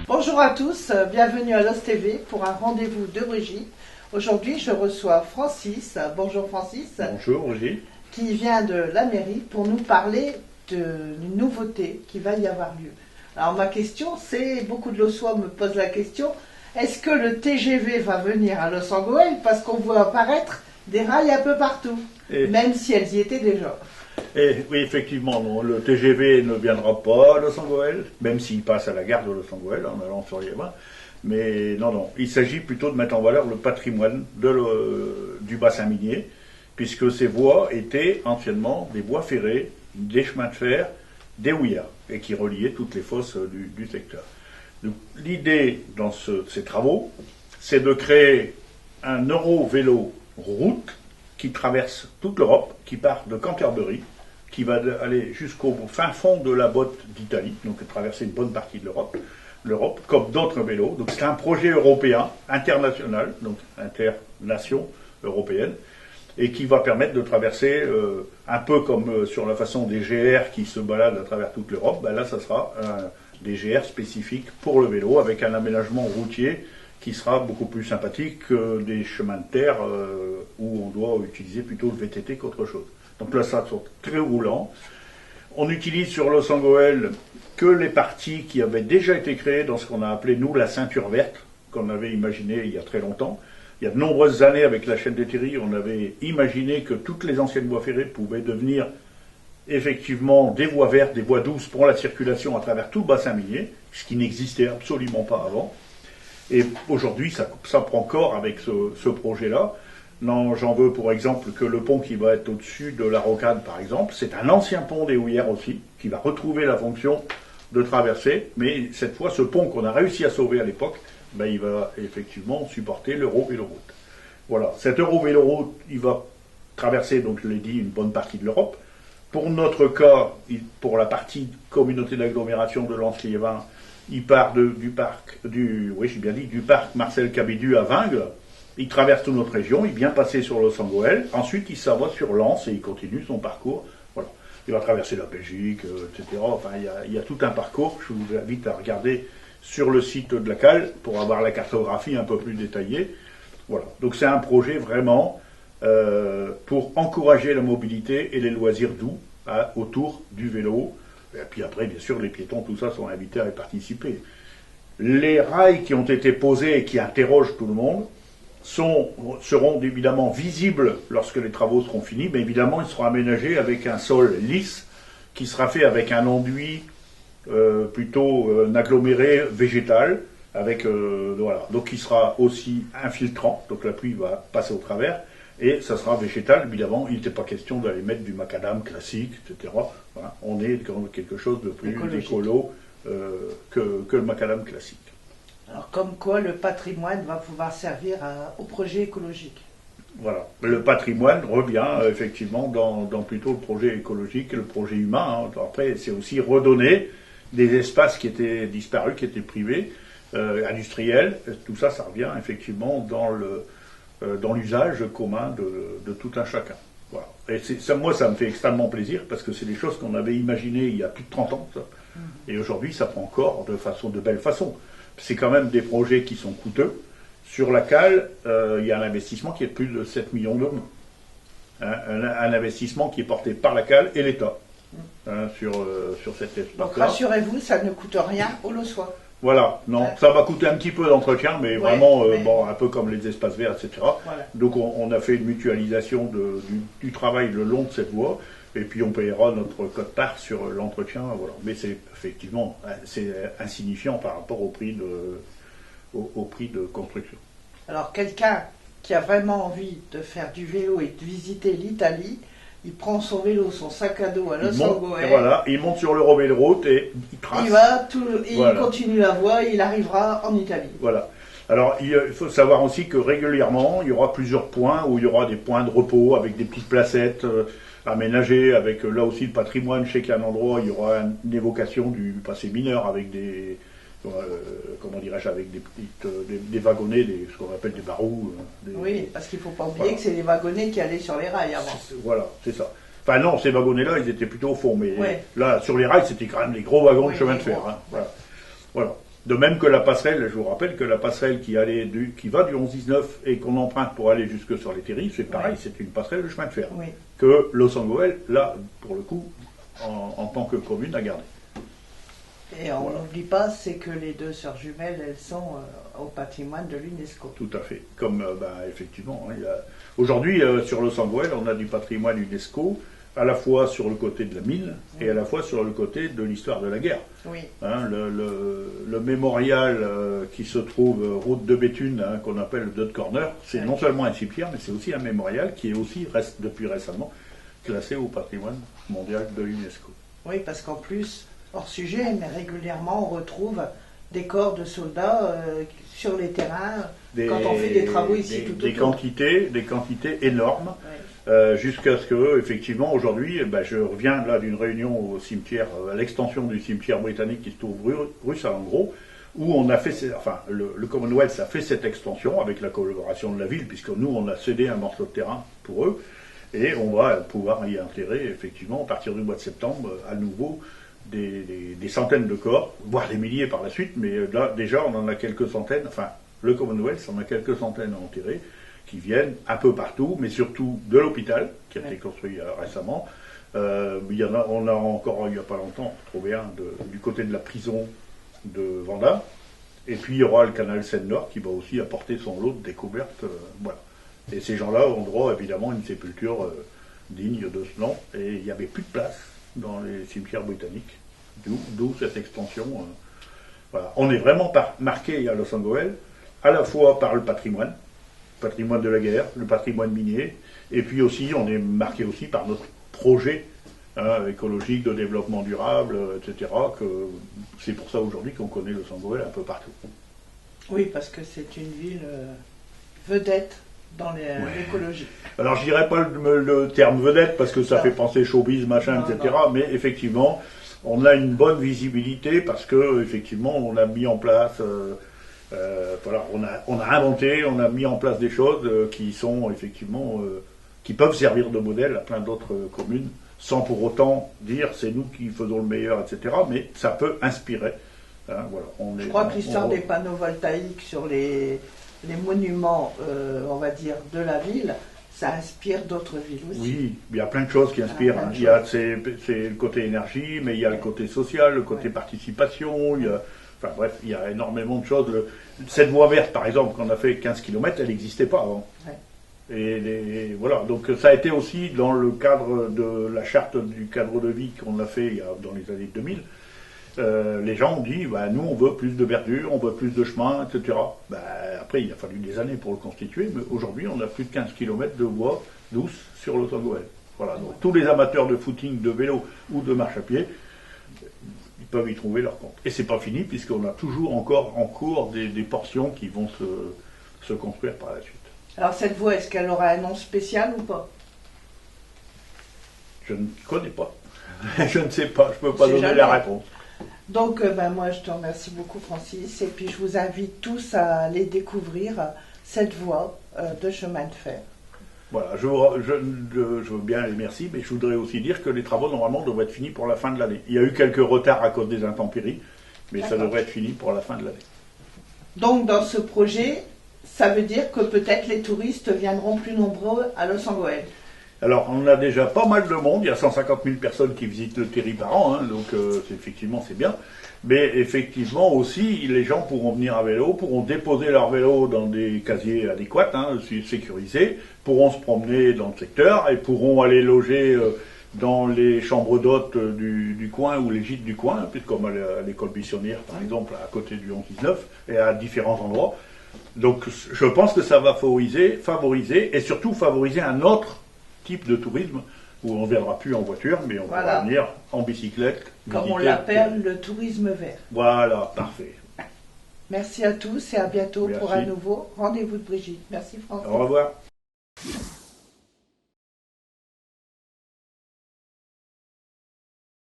Bonjour à tous, bienvenue à l'OS TV pour un rendez-vous de Brigitte. Aujourd'hui, je reçois Francis. Bonjour Francis. Bonjour Brigitte. Qui vient de la mairie pour nous parler d'une nouveauté qui va y avoir lieu. Alors ma question, c'est, beaucoup de Lossois me posent la question, est-ce que le TGV va venir à Los Angeles parce qu'on voit apparaître des rails un peu partout, même si elles y étaient déjà. Oui, effectivement, non, le TGV ne viendra pas à Los Angeles, même s'il passe à la gare de Los Angeles en allant sur les voies. Mais non, il s'agit plutôt de mettre en valeur le patrimoine du bassin minier, puisque ces voies étaient anciennement des voies ferrées, des chemins de fer, des houillards, et qui reliaient toutes les fosses du secteur. L'idée dans ces travaux, c'est de créer un Eurovélo route qui traverse toute l'Europe, qui part de Canterbury, qui va aller jusqu'au fin fond de la botte d'Italie, donc traverser une bonne partie de l'Europe, comme d'autres vélos. Donc c'est un projet européen, international, donc internation européenne, et qui va permettre de traverser, un peu comme sur la façon des GR qui se baladent à travers toute l'Europe, ben là ça sera des GR spécifiques pour le vélo, avec un aménagement routier qui sera beaucoup plus sympathique que des chemins de terre où on doit utiliser plutôt le VTT qu'autre chose. Donc là, ça sont très roulants. On utilise sur Los Angeles que les parties qui avaient déjà été créées dans ce qu'on a appelé, nous, la ceinture verte, qu'on avait imaginé il y a très longtemps. Il y a de nombreuses années, avec la chaîne des Thierry, on avait imaginé que toutes les anciennes voies ferrées pouvaient devenir effectivement des voies vertes, des voies douces pour la circulation à travers tout le bassin minier, ce qui n'existait absolument pas avant. Et aujourd'hui, ça prend corps avec ce projet-là. Non, j'en veux pour exemple que le pont qui va être au-dessus de la rocade, par exemple, c'est un ancien pont des houillères aussi, qui va retrouver la fonction de traverser, mais cette fois, ce pont qu'on a réussi à sauver à l'époque, ben, il va effectivement supporter l'Eurovéloroute. Voilà, cet Eurovéloroute, il va traverser, donc je l'ai dit, une bonne partie de l'Europe. Pour notre cas, pour la partie communauté d'agglomération de Lens-Liévin, il part du parc Marcel Cabédu à Vingles. Il traverse toute notre région, il vient passer sur Los Angeles, ensuite il s'en va sur Lens et il continue son parcours. Voilà. Il va traverser la Belgique, etc. Enfin, il y a tout un parcours. Je vous invite à regarder sur le site de la CAL pour avoir la cartographie un peu plus détaillée. Voilà. Donc c'est un projet vraiment pour encourager la mobilité et les loisirs doux autour du vélo. Et puis après, bien sûr, les piétons, tout ça, sont invités à y participer. Les rails qui ont été posés et qui interrogent tout le monde seront évidemment visibles lorsque les travaux seront finis, mais évidemment, ils seront aménagés avec un sol lisse qui sera fait avec un enduit plutôt aggloméré végétal, voilà. Donc il sera aussi infiltrant, donc la pluie va passer au travers, et ça sera végétal, évidemment. Il n'était pas question d'aller mettre du macadam classique, etc. Voilà. On est dans quelque chose de plus écolo que le macadam classique. Alors comme quoi le patrimoine va pouvoir servir au projet écologique. Voilà, le patrimoine revient effectivement dans plutôt le projet écologique et le projet humain. Hein. Après, c'est aussi redonner des espaces qui étaient disparus, qui étaient privés, industriels. Tout ça, ça revient effectivement dans l'usage commun de tout un chacun. Voilà. Et moi, ça me fait extrêmement plaisir parce que c'est des choses qu'on avait imaginées il y a plus de 30 ans. Ça. Et aujourd'hui, ça prend corps de belle façon. C'est quand même des projets qui sont coûteux. Sur la CAL, il y a un investissement qui est de plus de 7 millions d'euros. Hein, un investissement qui est porté par la CAL et l'État sur cet espace-là. Donc rassurez-vous, ça ne coûte rien aux Lossois. Voilà, non, ça va coûter un petit peu d'entretien, mais vraiment, un peu comme les espaces verts, etc. Voilà. Donc on a fait une mutualisation du travail le long de cette voie, et puis on payera notre quote-part sur l'entretien, voilà. Mais c'est effectivement, c'est insignifiant par rapport au prix de construction. Alors quelqu'un qui a vraiment envie de faire du vélo et de visiter l'Italie, il prend son vélo, son sac à dos à Los Angeles. Voilà, il monte sur l'Eurovéloroute et il trace. Il continue la voie et il arrivera en Italie. Voilà. Alors, il faut savoir aussi que régulièrement, il y aura plusieurs points où il y aura des points de repos avec des petites placettes aménagées, avec là aussi le patrimoine. Je sais qu'il y a un endroit, il y aura une évocation du passé mineur avec des, avec des wagonnets, ce qu'on appelle des barous. Oui, parce qu'il ne faut pas oublier que c'est des wagonnets qui allaient sur les rails avant. Voilà, c'est ça. Enfin non, ces wagonnets-là, ils étaient plutôt au fond, mais là, sur les rails, c'était quand même des gros wagons de chemin de fer. Hein. Voilà. De même que la passerelle, je vous rappelle que la passerelle qui va du 11-19 et qu'on emprunte pour aller jusque sur les terris, c'est pareil, c'est une passerelle de chemin de fer. Que Losangoël, là, pour le coup, en tant que commune, a gardé. Et on n'oublie pas, c'est que les deux sœurs jumelles, elles sont au patrimoine de l'UNESCO. Tout à fait. Comme, effectivement, aujourd'hui, sur Losangoël, on a du patrimoine UNESCO, à la fois sur le côté de la mine et à la fois sur le côté de l'histoire de la guerre. Oui. Hein, le mémorial qui se trouve route de Béthune, qu'on appelle le Dot Corner, c'est non seulement un cimetière, mais c'est aussi un mémorial qui est aussi, depuis récemment, classé au patrimoine mondial de l'UNESCO. Oui, parce qu'en plus, hors sujet, mais régulièrement, on retrouve des corps de soldats sur les terrains quand on fait des travaux ici tout autour. Des quantités énormes. Oui. Jusqu'à ce que, effectivement, aujourd'hui, je reviens là d'une réunion au cimetière, à l'extension du cimetière britannique qui se trouve rue Salengro, où on a fait, le Commonwealth a fait cette extension avec la collaboration de la ville, puisque nous, on a cédé un morceau de terrain pour eux, et on va pouvoir y intégrer, effectivement, à partir du mois de septembre, à nouveau, des centaines de corps, voire des milliers par la suite, mais là, déjà, on en a quelques centaines, le Commonwealth en a quelques centaines à enterrer, qui viennent un peu partout, mais surtout de l'hôpital, qui a été construit récemment. On a encore, il n'y a pas longtemps, trouvé un du côté de la prison de Vendôme. Et puis il y aura le canal Seine-Nord qui va aussi apporter son lot de découvertes. Voilà. Et ces gens-là ont droit, évidemment, à une sépulture digne de ce nom. Et il n'y avait plus de place dans les cimetières britanniques. D'où cette extension. Voilà. On est vraiment marqué à Losangoël, à la fois par le patrimoine de la guerre, le patrimoine minier, et puis aussi, on est marqué aussi par notre projet écologique de développement durable, etc. C'est pour ça aujourd'hui qu'on connaît Losangoël un peu partout. Oui, parce que c'est une ville vedette dans l'écologie. Alors je dirais pas le terme vedette, parce que ça fait penser showbiz, machin, etc. Mais effectivement, on a une bonne visibilité, parce que effectivement, on a mis en place... on a inventé, on a mis en place des choses qui sont effectivement, qui peuvent servir de modèle à plein d'autres communes, sans pour autant dire c'est nous qui faisons le meilleur, etc. Mais ça peut inspirer. Je crois que l'histoire des panneaux voltaïques sur les monuments, on va dire, de la ville, ça inspire d'autres villes aussi. Oui, il y a plein de choses qui inspirent. C'est le côté énergie, mais il y a le côté social, le côté participation, il y a... Enfin bref, il y a énormément de choses. Cette voie verte, par exemple, qu'on a fait 15 km, elle n'existait pas avant. Ouais. Et voilà, donc ça a été aussi dans le cadre de la charte du cadre de vie qu'on a fait dans les années 2000. Les gens ont dit, nous on veut plus de verdure, on veut plus de chemin, etc. Après, il a fallu des années pour le constituer, mais aujourd'hui on a plus de 15 km de voies douces sur Losangoël. Voilà, donc tous les amateurs de footing, de vélo ou de marche à pied, peuvent y trouver leur compte. Et c'est pas fini, puisqu'on a toujours encore en cours des portions qui vont se construire par la suite. Alors cette voie, est-ce qu'elle aura un nom spécial ou pas? Je ne connais pas. Je ne sais pas, je ne peux pas donner la réponse. Donc moi je te remercie beaucoup Francis, et puis je vous invite tous à aller découvrir cette voie de chemin de fer. Voilà, je veux bien les merci, mais je voudrais aussi dire que les travaux normalement devraient être finis pour la fin de l'année. Il y a eu quelques retards à cause des intempéries, mais ça devrait être fini pour la fin de l'année. Donc dans ce projet, ça veut dire que peut-être les touristes viendront plus nombreux à Losangoël. Alors on a déjà pas mal de monde, il y a 150 000 personnes qui visitent le terri par an, donc effectivement c'est bien. Mais effectivement aussi, les gens pourront venir à vélo, pourront déposer leur vélo dans des casiers adéquats, sécurisés, pourront se promener dans le secteur et pourront aller loger dans les chambres d'hôtes du coin ou les gîtes du coin, puisqu'on a l'école buissonnière par exemple à côté du 11-19 et à différents endroits. Donc je pense que ça va favoriser et surtout favoriser un autre type de tourisme où on ne viendra plus en voiture, mais on pourra venir en bicyclette. Comme on l'appelle, le tourisme vert. Voilà, parfait. Merci à tous et à bientôt pour un nouveau rendez-vous de Brigitte. Merci François. Au revoir.